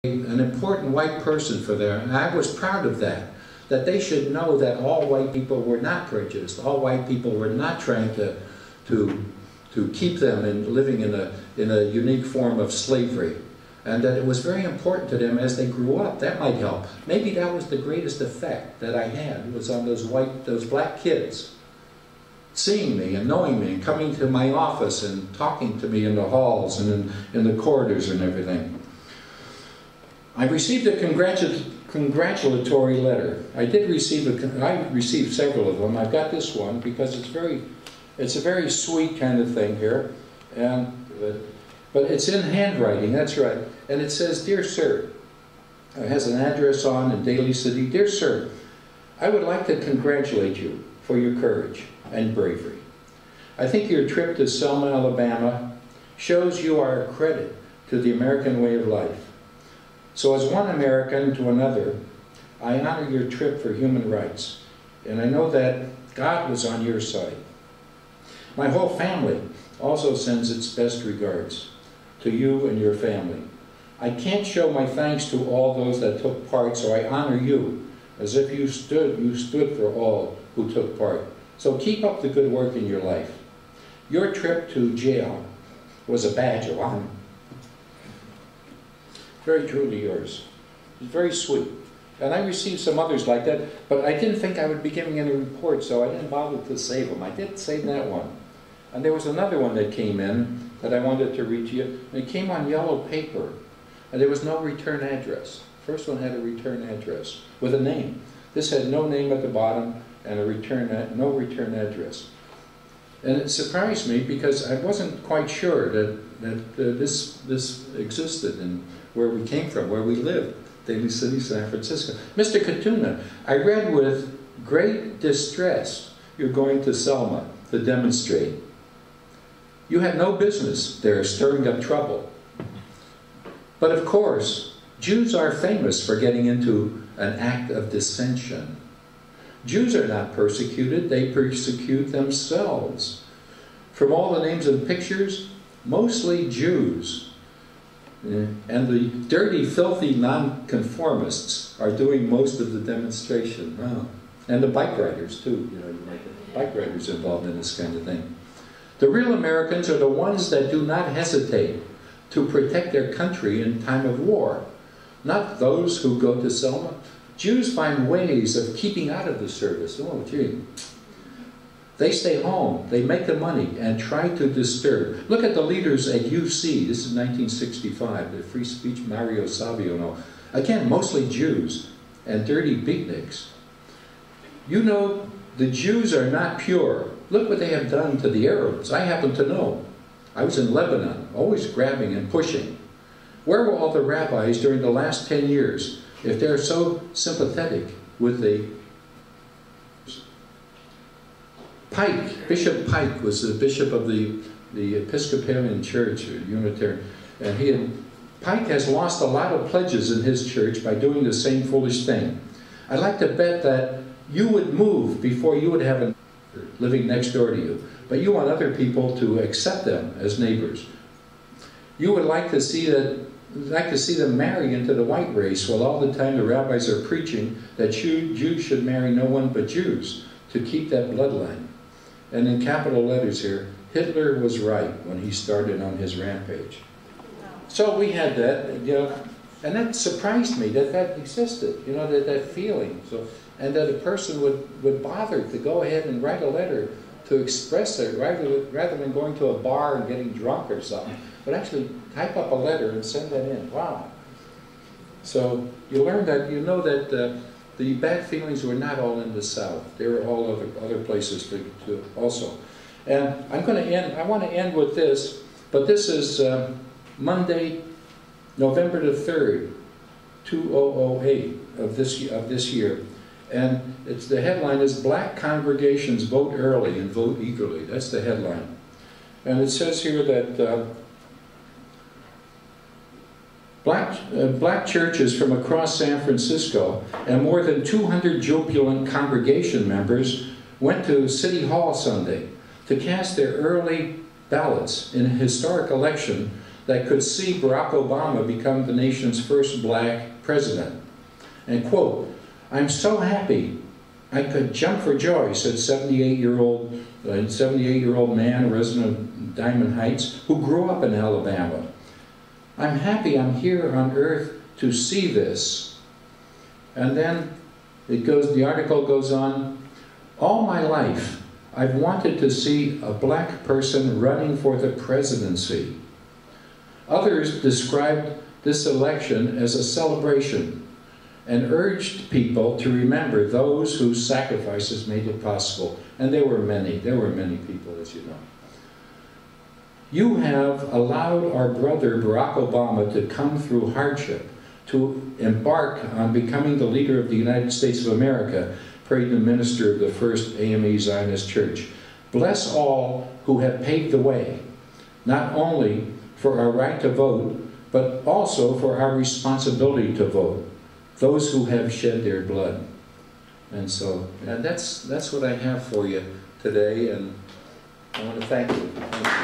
an important white person for them, and I was proud of that. That they should know that all white people were not prejudiced. All white people were not trying to keep them in living in a unique form of slavery. And that it was very important to them as they grew up. That might help. Maybe that was the greatest effect that I had, was on those black kids, seeing me and knowing me and coming to my office and talking to me in the halls and in the corridors and everything. I received a congratulatory letter. I received several of them. I've got this one because it's a very sweet kind of thing here, but it's in handwriting. That's right, and it says, "Dear Sir," it has an address on in Daly City. "Dear Sir, I would like to congratulate you for your courage and bravery. I think your trip to Selma, Alabama shows you are a credit to the American way of life. So as one American to another, I honor your trip for human rights, and I know that God was on your side. My whole family also sends its best regards to you and your family. I can't show my thanks to all those that took part, so I honor you as if you stood for all who took part. So keep up the good work in your life. Your trip to jail was a badge of honor." Very truly yours. It's very sweet. And I received some others like that, but I didn't think I would be giving any reports, so I didn't bother to save them. I did save that one. And there was another one that came in that I wanted to read to you. And it came on yellow paper, and there was no return address. First one had a return address with a name. This had no name at the bottom and no return address. And it surprised me because I wasn't quite sure that this existed in where we came from, where we lived, Daly City, San Francisco. "Mr. Katuna, I read with great distress you're going to Selma to demonstrate. You had no business there stirring up trouble. But of course, Jews are famous for getting into an act of dissension. Jews are not persecuted, they persecute themselves. From all the names and pictures, mostly Jews. And the dirty, filthy nonconformists are doing most of the demonstration." Wow. And the bike riders too, you know, bike riders involved in this kind of thing. "The real Americans are the ones that do not hesitate to protect their country in time of war, not those who go to Selma. Jews find ways of keeping out of the service." Oh, gee. "They stay home, they make the money, and try to disturb. Look at the leaders at UC, this is 1965, the free speech Mario Savio, no. Again, mostly Jews, and dirty beatniks. You know, the Jews are not pure. Look what they have done to the Arabs. I happen to know. I was in Lebanon, always grabbing and pushing. Where were all the rabbis during the last 10 years, if they're so sympathetic with the Pike, Bishop Pike was the bishop of the Episcopalian Church, or Unitarian, and Pike has lost a lot of pledges in his church by doing the same foolish thing. I'd like to bet that you would move before you would have a neighbor living next door to you, but you want other people to accept them as neighbors. You would like to see them marry into the white race, while all the time the rabbis are preaching that Jews should marry no one but Jews to keep that bloodline. And in capital letters here, Hitler was right when he started on his rampage." So we had that, you know, and that surprised me that existed, you know, that feeling. So, and that a person would bother to go ahead and write a letter to express it rather than going to a bar and getting drunk or something, but actually type up a letter and send that in. Wow. So you learn that, you know that the bad feelings were not all in the South. There were all other places to also. And I want to end with this, but this is Monday, November the 3rd, 2008 of this year. And the headline is "Black Congregations Vote Early and Vote Eagerly." That's the headline. And it says here that black churches from across San Francisco and more than 200 jubilant congregation members went to City Hall Sunday to cast their early ballots in a historic election that could see Barack Obama become the nation's first black president. And quote, "I'm so happy I could jump for joy," said 78-year-old man, a resident of Diamond Heights, who grew up in Alabama. "I'm happy I'm here on earth to see this." And then the article goes on, "All my life, I've wanted to see a black person running for the presidency." Others described this election as a celebration and urged people to remember those whose sacrifices made it possible. And there were many people, as you know. "You have allowed our brother Barack Obama to come through hardship, to embark on becoming the leader of the United States of America," prayed the minister of the First AME Zionist Church. "Bless all who have paved the way, not only for our right to vote, but also for our responsibility to vote, those who have shed their blood." And that's what I have for you today, and I want to thank you. Thank you.